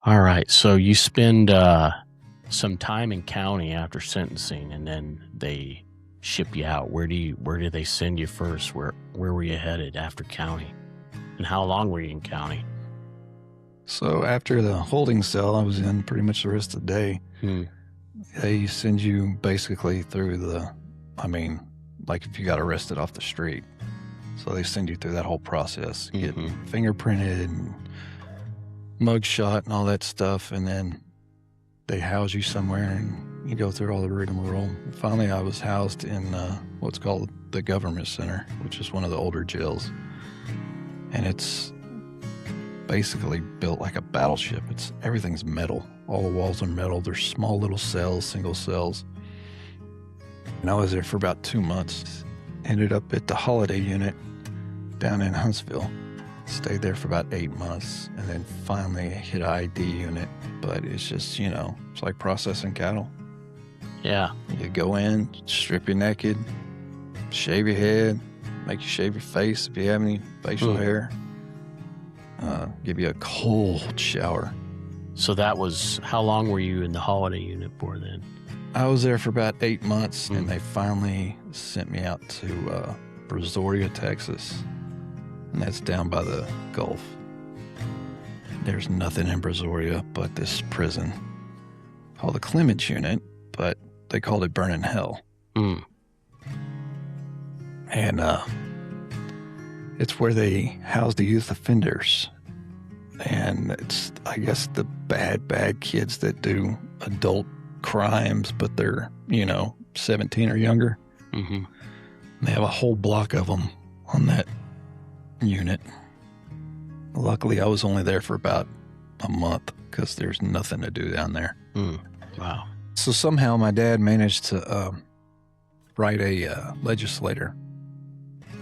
All right. So you spend some time in county after sentencing, and then they ship you out. Where do they send you first? Where were you headed after county? And how long were you in county? So after the holding cell I was in pretty much the rest of the day, Hmm. they send you basically through like if you got arrested off the street. So they send you through that whole process, get fingerprinted and mugshot and all that stuff, and then they house you somewhere and you go through all the rigmarole. Finally, I was housed in what's called the government center, which is one of the older jails. And it's basically built like a battleship. Everything's metal. All the walls are metal. There's small little cells, single cells. And I was there for about 2 months. Ended up at the holiday unit down in Huntsville. Stayed there for about 8 months, and then finally hit ID unit. But it's just, it's like processing cattle. Yeah. You go in, strip you naked, shave your head, make you shave your face if you have any facial hair. Give you a cold shower. So that was, how long were you in the holiday unit for then? I was there for about 8 months, and they finally sent me out to Brazoria, Texas. And that's down by the Gulf. There's nothing in Brazoria but this prison called the Clements Unit, but they called it Burning Hell. And it's where they house the youth offenders. And it's, I guess, the bad kids that do adult crimes, but they're, 17 or younger. Mm-hmm. They have a whole block of them on that unit. Luckily, I was only there for about a month because there's nothing to do down there. Wow. So somehow my dad managed to write a legislator,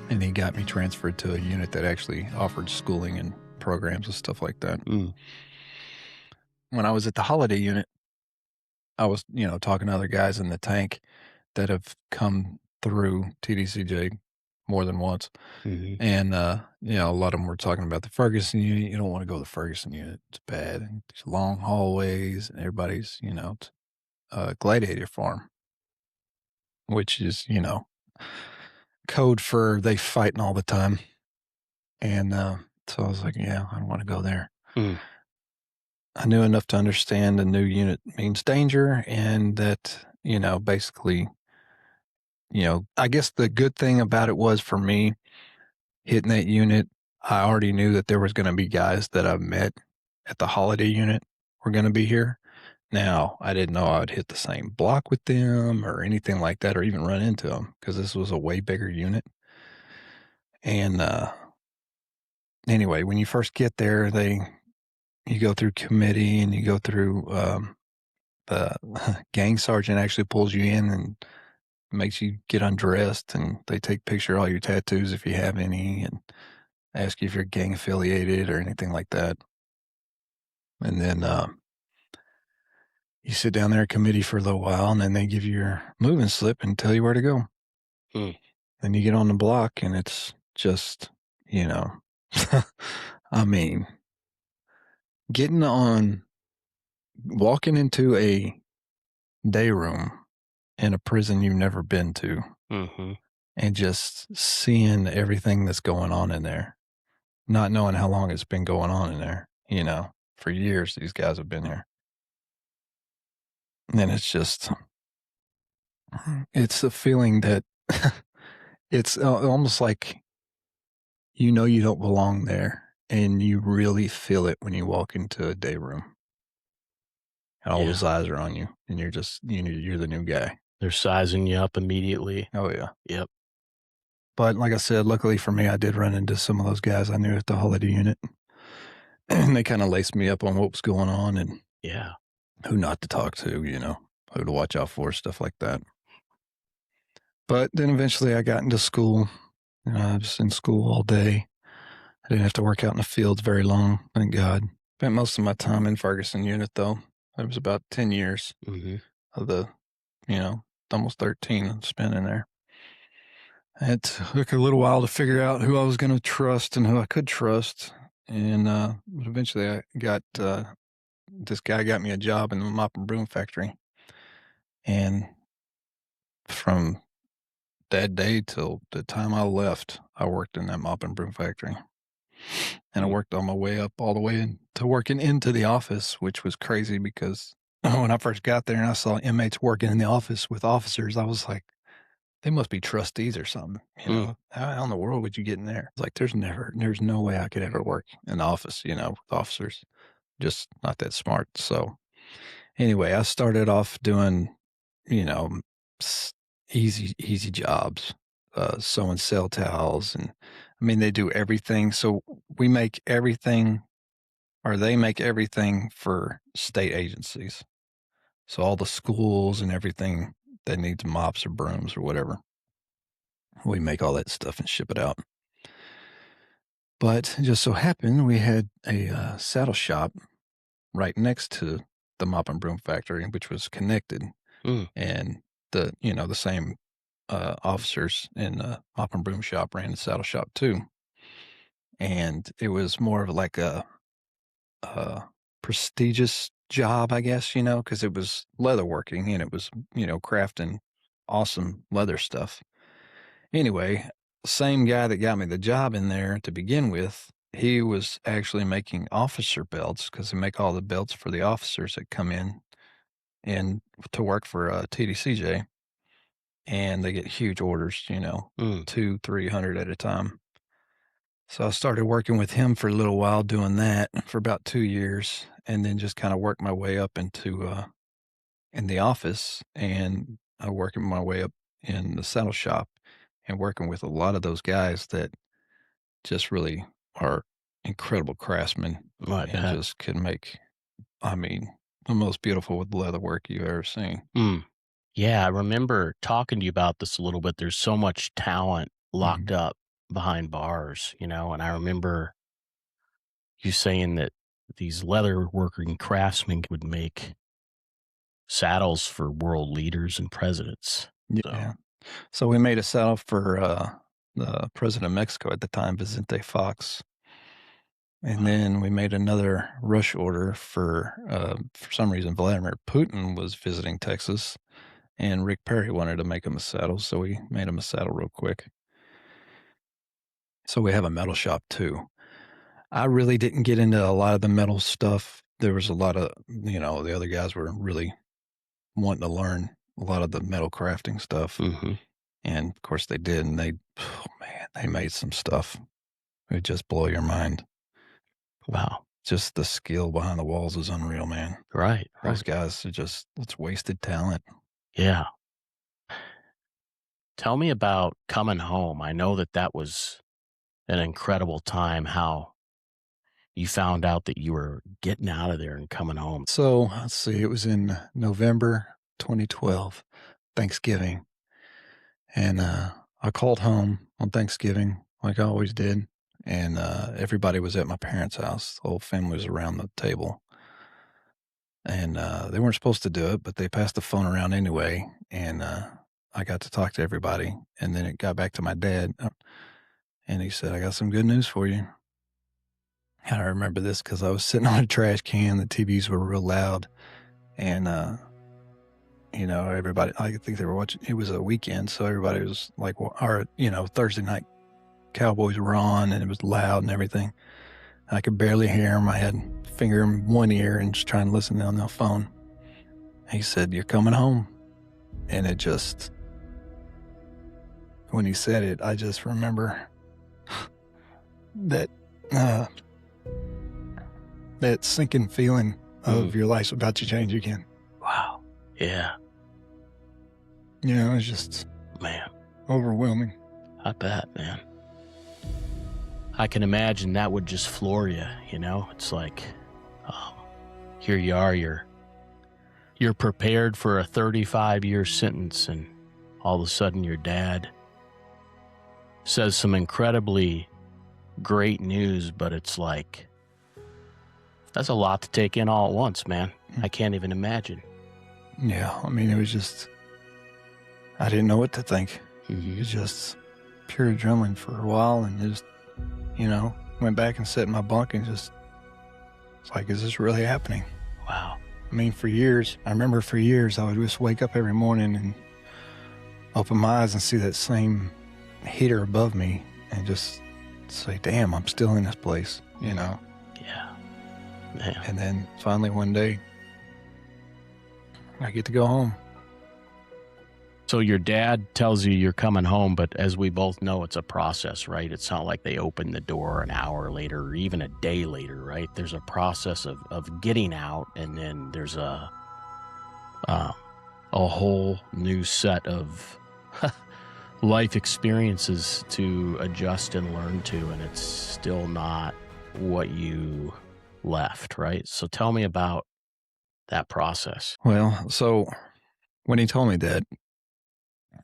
and he got me transferred to a unit that actually offered schooling and programs and stuff like that. When I was at the holiday unit, I was, talking to other guys in the tank that have come through TDCJ more than once. And, a lot of them were talking about the Ferguson unit. You don't want to go to the Ferguson unit. It's bad. There's long hallways, and everybody's, it's a gladiator farm, which is, code for they fighting all the time. And so I was like, yeah, I don't want to go there. I knew enough to understand a new unit means danger, and that, basically, I guess the good thing about it was, for me, hitting that unit, I already knew that there was going to be guys that I've met at the holiday unit were going to be here. Now, I didn't know I would hit the same block with them or anything like that, or even run into them, because this was a way bigger unit. And anyway, when you first get there, you go through committee, and you go through the gang sergeant actually pulls you in and makes you get undressed, and they take a picture of all your tattoos if you have any, and ask you if you're gang affiliated or anything like that. And then you sit down there at committee for a little while, and then they give you your moving slip and tell you where to go. Then you get on the block, and it's just, I mean, walking into a day room in a prison you've never been to, and just seeing everything that's going on in there, not knowing how long it's been going on in there. For years these guys have been here. And then it's a feeling that it's almost like, you don't belong there, and you really feel it when you walk into a day room. And all those eyes are on you, and you're just, you're the new guy. They're sizing you up immediately. Oh, yeah. Yep. But like I said, luckily for me, I did run into some of those guys I knew at the holiday unit. And they kind of laced me up on what was going on, and who not to talk to, who to watch out for, stuff like that. But then eventually I got into school. I was in school all day. I didn't have to work out in the fields very long, thank God. Spent most of my time in Ferguson unit, though. It was about 10 years of the, almost 13 spent in there. It took a little while to figure out who I was going to trust and who I could trust. And eventually I got this guy got me a job in the mop and broom factory. And from that day till the time I left, I worked in that mop and broom factory. And I worked on my way up all the way into working into the office, which was crazy because when I first got there and I saw inmates working in the office with officers, I was like, they must be trustees or something. You know, how in the world would you get in there? It's like, there's no way I could ever work in the office, you know, with officers. Just not that smart. So anyway, I started off doing, you know, easy jobs, sewing cell towels. And I mean, they do everything. So we make everything, or they make everything for state agencies. So all the schools and everything that needs mops or brooms or whatever, we make all that stuff and ship it out. But it just so happened we had a saddle shop right next to the mop and broom factory, which was connected. And the same officers in the mop and broom shop ran the saddle shop too. And it was more of like a prestigious job, I guess, you know, because it was leather working and it was, you know, crafting awesome leather stuff. Anyway, same guy that got me the job in there to begin with, he was actually making officer belts because they make all the belts for the officers that come in and to work for TDCJ. And they get huge orders, you know, 200-300 at a time. So I started working with him for a little while doing that for about 2 years, and then just kind of worked my way up into in the office, and I working my way up in the saddle shop and working with a lot of those guys that just really are incredible craftsmen and just can make, I mean, the most beautiful with leather work you've ever seen. Yeah, I remember talking to you about this a little bit. There's so much talent locked up behind bars, you know, and I remember you saying that these leather working craftsmen would make saddles for world leaders and presidents. Yeah. So we made a saddle for the president of Mexico at the time, Vicente Fox. And then we made another rush order for some reason, Vladimir Putin was visiting Texas and Rick Perry wanted to make him a saddle. So we made him a saddle real quick. So we have a metal shop too. I really didn't get into a lot of the metal stuff. There was a lot of, you know, the other guys were really wanting to learn a lot of the metal crafting stuff. And of course they did. And they made some stuff. It would just blow your mind. Wow. Just the skill behind the walls is unreal, man. Right. Those guys are just, it's wasted talent. Yeah. Tell me about coming home. I know that was an incredible time, how you found out that you were getting out of there and coming home. So let's see, it was in November 2012, Thanksgiving. And I called home on Thanksgiving like I always did. And everybody was at my parents' house. The whole family was around the table. And they weren't supposed to do it, but they passed the phone around anyway. And I got to talk to everybody. And then it got back to my dad. And he said, I got some good news for you. And I remember this because I was sitting on a trash can. The TVs were real loud. And, you know, everybody, I think they were watching. It was a weekend. So everybody was like, you know, Thursday night Cowboys were on and it was loud and everything. I could barely hear him. I had a finger in one ear and just trying to listen on the phone. He said, you're coming home. And it just, when he said it, I just remember that, that sinking feeling of your life's about to change again. Wow. Yeah. You know, it's just, man, overwhelming. I bet, man. I can imagine that would just floor you, you know? It's like, here you are, you're prepared for a 35-year sentence, and all of a sudden your dad says some incredibly great news, but it's like, that's a lot to take in all at once, man. I can't even imagine. Yeah, I mean, it was just, I didn't know what to think. It was just pure adrenaline for a while, and just, you know, went back and sat in my bunk and just, it's like, is this really happening? Wow. I mean, for years, I remember for years, I would just wake up every morning and open my eyes and see that same heater above me and just say, damn, I'm still in this place, you know? Yeah. Man. And then finally one day, I get to go home. So your dad tells you you're coming home, but as we both know, it's a process, right? It's not like they open the door an hour later or even a day later, right? There's a process of getting out, and then there's a whole new set of life experiences to adjust and learn to, and it's still not what you left, right? So tell me about that process. Well, so when he told me that,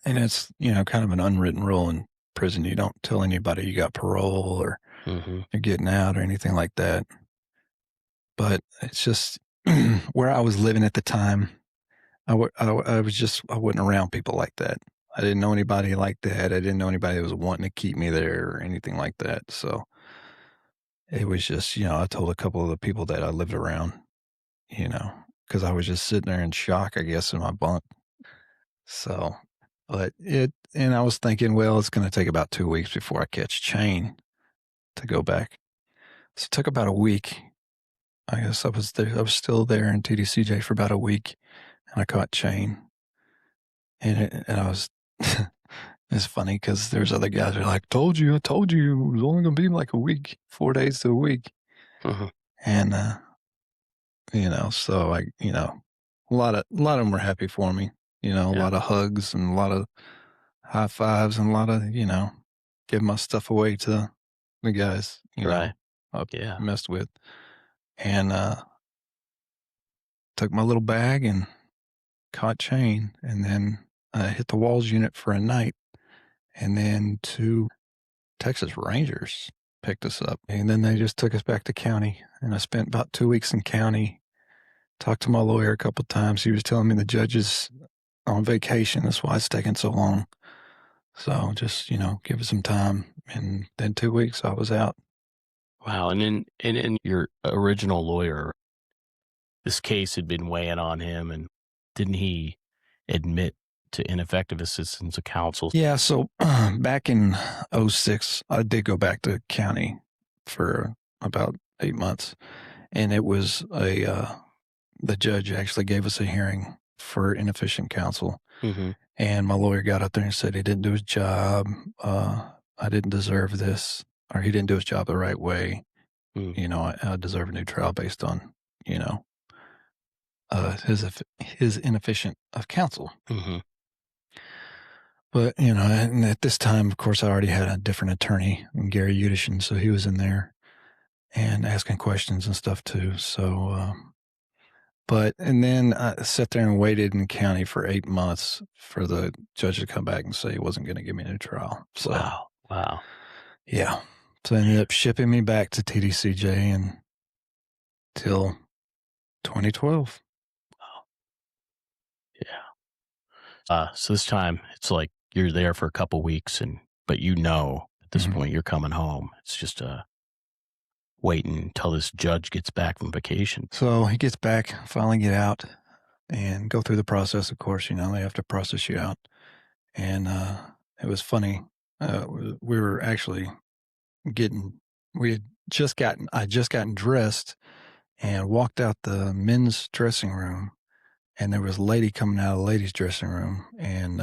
and it's, you know, kind of an unwritten rule in prison, you don't tell anybody you got parole or you're getting out or anything like that. But it's just where I was living at the time, I wasn't around people like that. I didn't know anybody like that. I didn't know anybody that was wanting to keep me there or anything like that. So it was just, you know, I told a couple of the people that I lived around, you know, because I was just sitting there in shock, I guess, in my bunk. So, and I was thinking, well, it's going to take about 2 weeks before I catch chain to go back. So it took about a week. I guess I was there. I was still there in TDCJ for about a week, and I caught chain. And I was, it's funny because there's other guys that are like, I told you, it was only going to be like a week, 4 days to a week. And, you know, so you know, a lot of them were happy for me, you know, a lot of hugs and a lot of high fives and a lot of, you know, giving my stuff away to the guys, you know, I messed with. And, took my little bag and caught chain, and then hit the walls unit for a night, and then 2 Texas Rangers picked us up, and then they just took us back to county, and I spent about 2 weeks in county. Talked to my lawyer a couple of times. He was telling me the judge is on vacation. That's why it's taking so long. So just, you know, give it some time, and then 2 weeks I was out. Wow. And in your original lawyer, this case had been weighing on him, and didn't he admit to ineffective assistance of counsel? Yeah, so back in 06, I did go back to county for about 8 months, and it was the judge actually gave us a hearing for inefficient counsel, and my lawyer got up there and said he didn't do his job, I didn't deserve this, or he didn't do his job the right way, you know, I deserve a new trial based on, you know, his inefficient of counsel. But, you know, and at this time, of course, I already had a different attorney, Gary Udishin, so he was in there and asking questions and stuff too. So, and then I sat there and waited in county for 8 months for the judge to come back and say he wasn't going to give me a new trial. So, Wow. Yeah. So they ended up shipping me back to TDCJ until 2012. Yeah. So this time it's like you're there for a couple weeks, but you know at this point you're coming home. It's just waiting until this judge gets back from vacation. So he gets back, finally get out, and go through the process. Of course, you know, they have to process you out. And it was funny. We were actually I just gotten dressed and walked out the men's dressing room, and there was a lady coming out of the ladies' dressing room, and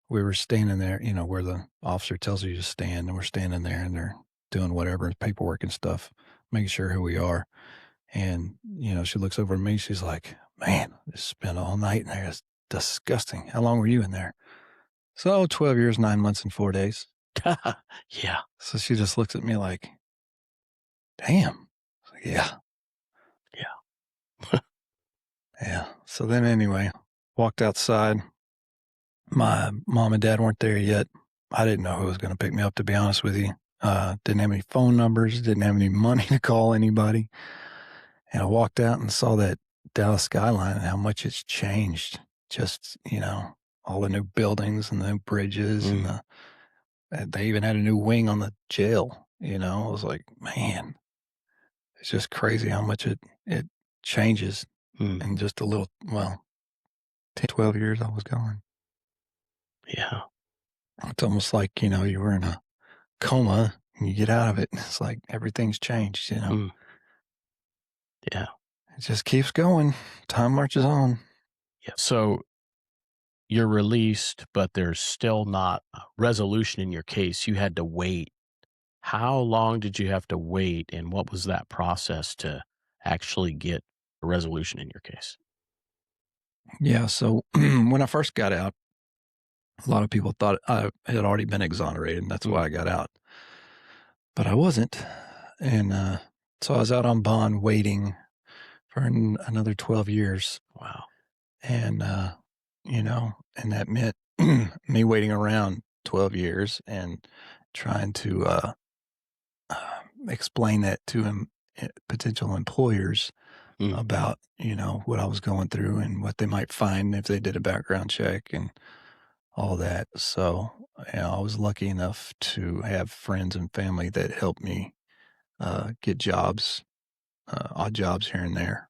we were standing there, you know, where the officer tells you to stand, and we're standing there, and they're doing whatever, paperwork and stuff, making sure who we are. And, you know, she looks over at me, she's like, man, I spent all night in there. It's disgusting. How long were you in there? So 12 years, 9 months, and 4 days. Yeah. So she just looks at me like, damn. Yeah. Yeah. So then anyway, walked outside. My mom and dad weren't there yet. I didn't know who was going to pick me up, to be honest with you. Didn't have any phone numbers, didn't have any money to call anybody. And I walked out and saw that Dallas skyline and how much it's changed. Just, you know, all the new buildings and the new bridges and they even had a new wing on the jail. You know, I was like, man, it's just crazy how much it changes Mm. in just a little, 10, 12 years I was gone. Yeah. It's almost like, you were in a coma and you get out of it. It's like everything's changed, Mm. Yeah. It just keeps going. Time marches on. Yeah. So you're released, but there's still not a resolution in your case. You had to wait. How long did you have to wait, and what was that process to actually get a resolution in your case? Yeah. So when I first got out, a lot of people thought I had already been exonerated, and that's why I got out. But I wasn't. And so I was out on bond waiting for another 12 years. Wow. And, and that meant me waiting around 12 years and trying to explain that to potential employers about, what I was going through and what they might find if they did a background check and all that. So, I was lucky enough to have friends and family that helped me get jobs, odd jobs here and there.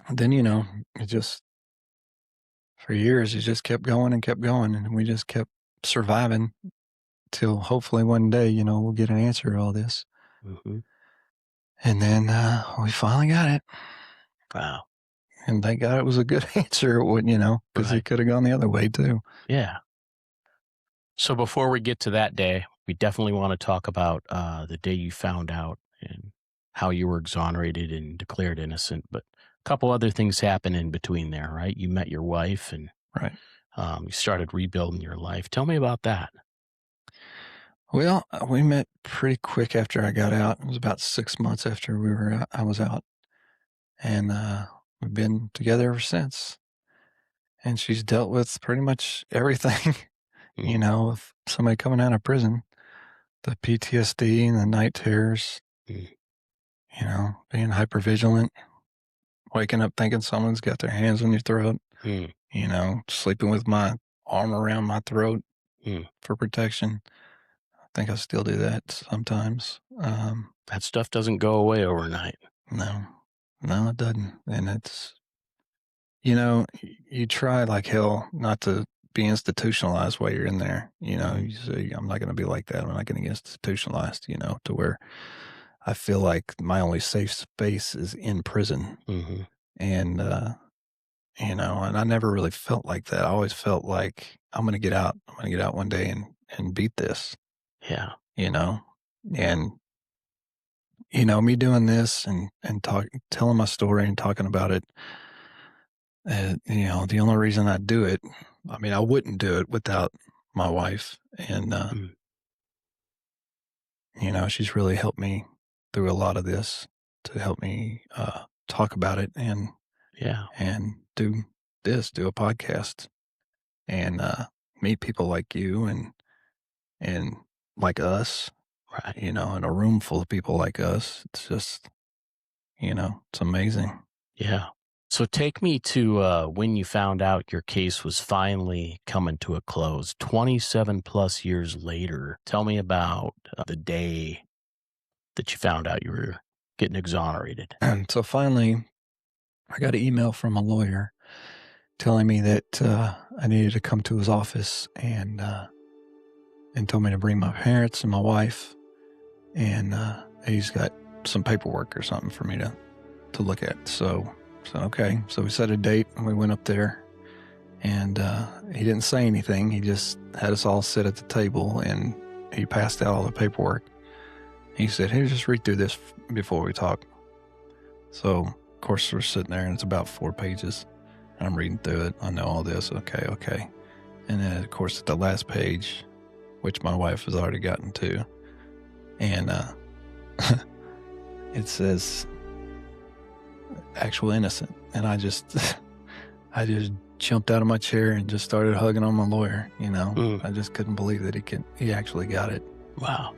Then, it just, for years, it just kept going, and we just kept surviving till hopefully one day, we'll get an answer to all this. Mm-hmm. And then we finally got it. Wow. And thank God it was a good answer, because Right. it could have gone the other way too. Yeah. So before we get to that day, we definitely want to talk about the day you found out and how you were exonerated and declared innocent. But a couple other things happened in between there, right? You met your wife and Right. you started rebuilding your life. Tell me about that. Well, we met pretty quick after I got out. It was about 6 months after I was out. And we've been together ever since. And she's dealt with pretty much everything, of somebody coming out of prison, the PTSD and the night terrors, being hypervigilant, waking up thinking someone's got their hands on your throat, sleeping with my arm around my throat for protection. I think I still do that sometimes. That stuff doesn't go away overnight. No, it doesn't. And it's, you try like hell not to be institutionalized while you're in there. You say, I'm not going to be like that. I'm not going to get institutionalized, to where I feel like my only safe space is in prison. Mm-hmm. And, and I never really felt like that. I always felt like I'm going to get out. I'm going to get out one day and beat this. Yeah. And, me doing this and telling my story and talking about it, the only reason I do it, I wouldn't do it without my wife. And, she's really helped me through a lot of this to help me talk about it and do a podcast and meet people like you and like us, Right. in a room full of people like us. It's just, it's amazing. Yeah. So take me to when you found out your case was finally coming to a close, 27 plus years later. Tell me about the day that you found out you were getting exonerated. And so finally, I got an email from a lawyer telling me that I needed to come to his office and told me to bring my parents and my wife, and he's got some paperwork or something for me to look at. So okay. So we set a date and we went up there, and he didn't say anything. He just had us all sit at the table and he passed out all the paperwork. He said, "Hey, just read through this before we talk." So of course we're sitting there and it's about 4 pages. I'm reading through it. I know all this. Okay. And then of course at the last page, which my wife has already gotten to, and it says actual innocent. And I just jumped out of my chair and just started hugging on my lawyer. I just couldn't believe that he actually got it. Wow.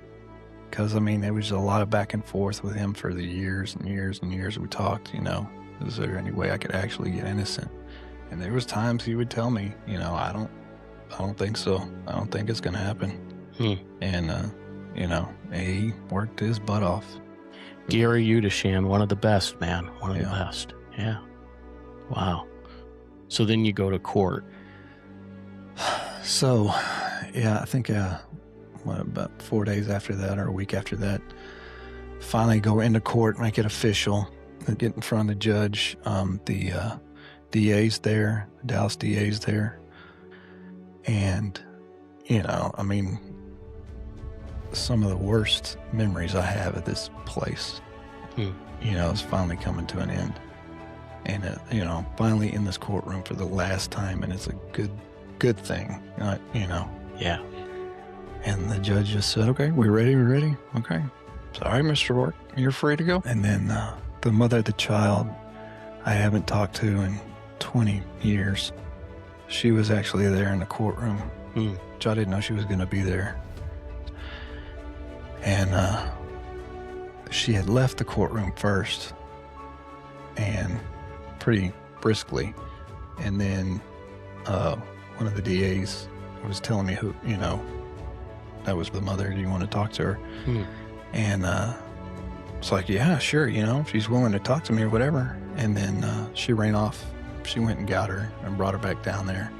Because there was a lot of back and forth with him for the years and years and years we talked. Is there any way I could actually get innocent? And there was times he would tell me, I don't think so. I don't think it's going to happen. And, he worked his butt off. Gary Udashan, one of the best, man. One of the Yeah. best. Yeah. Wow. So then you go to court. So, yeah, I think about 4 days after that or a week after that, finally go into court, make it official, get in front of the judge. The DA's there, the Dallas DA's there. And, I mean, some of the worst memories I have of this place, is finally coming to an end. And, finally in this courtroom for the last time, and it's a good thing, Yeah. And the judge just said, okay, we're ready. Okay. Sorry, Mr. Roark, you're free to go. And then the mother of the child I haven't talked to in 20 years, she was actually there in the courtroom, which I didn't know she was going to be there. And she had left the courtroom first, and pretty briskly. And then one of the DAs was telling me who, that was the mother. Do you want to talk to her? And it's like, yeah, sure. If she's willing to talk to me or whatever. And then she ran off. She went and got her and brought her back down there.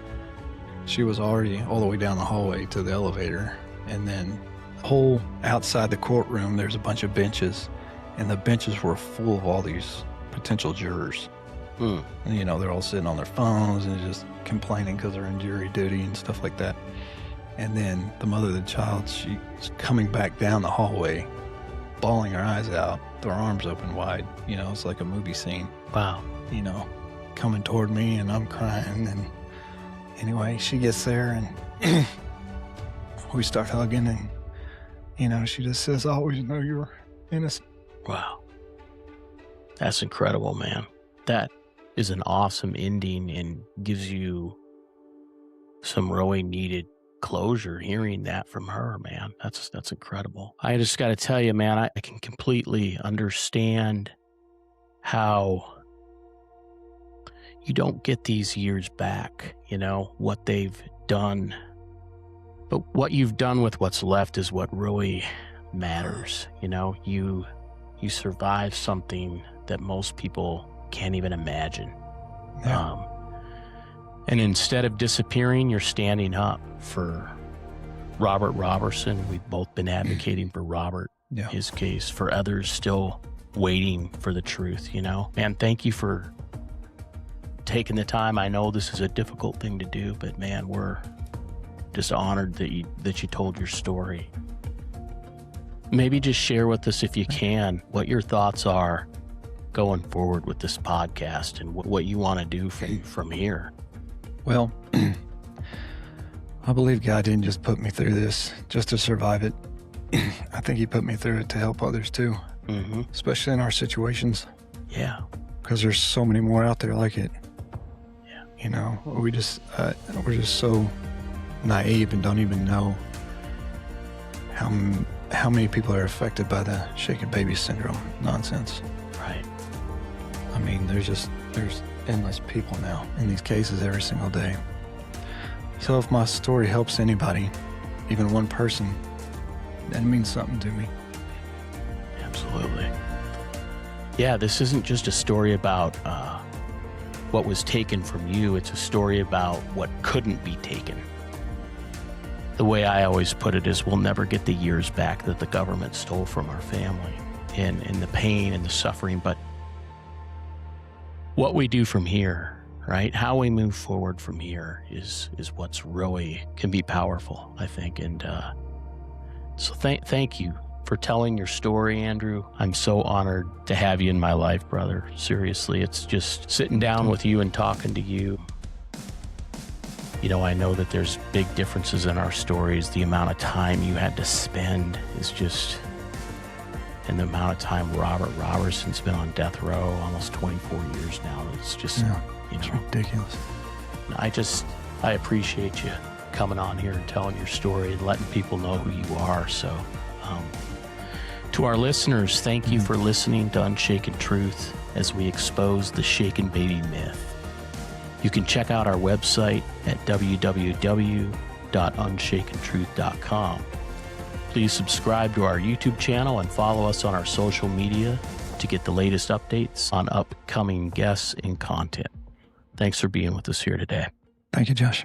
She was already all the way down the hallway to the elevator. And then whole outside the courtroom, there's a bunch of benches, and the benches were full of all these potential jurors. And, they're all sitting on their phones and just complaining because they're in jury duty and stuff like that. And then the mother of the child, she's coming back down the hallway, bawling her eyes out, with her arms open wide. It's like a movie scene. Wow. Coming toward me, and I'm crying. And anyway, she gets there, and we start hugging, and, she just says, I always know you're innocent. Wow. That's incredible, man. That is an awesome ending and gives you some really needed closure hearing that from her, man. That's incredible. I just got to tell you, man, I can completely understand how you don't get these years back, what they've done. But what you've done with what's left is what really matters. You survive something that most people can't even imagine. Yeah. And instead of disappearing, you're standing up for Robert Robertson. We've both been advocating for Robert, his case, for others still waiting for the truth, Man, thank you for taking the time. I know this is a difficult thing to do, but man, we're just honored that you told your story. Maybe just share with us, if you can, what your thoughts are going forward with this podcast and what you want to do from here. Well, I believe God didn't just put me through this just to survive it. I think he put me through it to help others too, especially in our situations. Yeah. Because there's so many more out there like it. Yeah. We're just so naive and don't even know how many people are affected by the shaken baby syndrome nonsense. Right. I mean, there's endless people now in these cases every single day. So if my story helps anybody, even one person, that means something to me. Absolutely. Yeah, this isn't just a story about what was taken from you. It's a story about what couldn't be taken. The way I always put it is we'll never get the years back that the government stole from our family and the pain and the suffering, but what we do from here, right? How we move forward from here is what's really can be powerful, I think. And so thank you for telling your story, Andrew. I'm so honored to have you in my life, brother. Seriously, it's just sitting down with you and talking to you. I know that there's big differences in our stories. The amount of time you had to spend is just, and the amount of time Robert Robertson's been on death row, almost 24 years now. It's just, it's ridiculous. I appreciate you coming on here and telling your story and letting people know who you are. So, to our listeners, thank you for listening to Unshaken Truth as we expose the shaken baby myth. You can check out our website at www.unshakentruth.com. Please subscribe to our YouTube channel and follow us on our social media to get the latest updates on upcoming guests and content. Thanks for being with us here today. Thank you, Josh.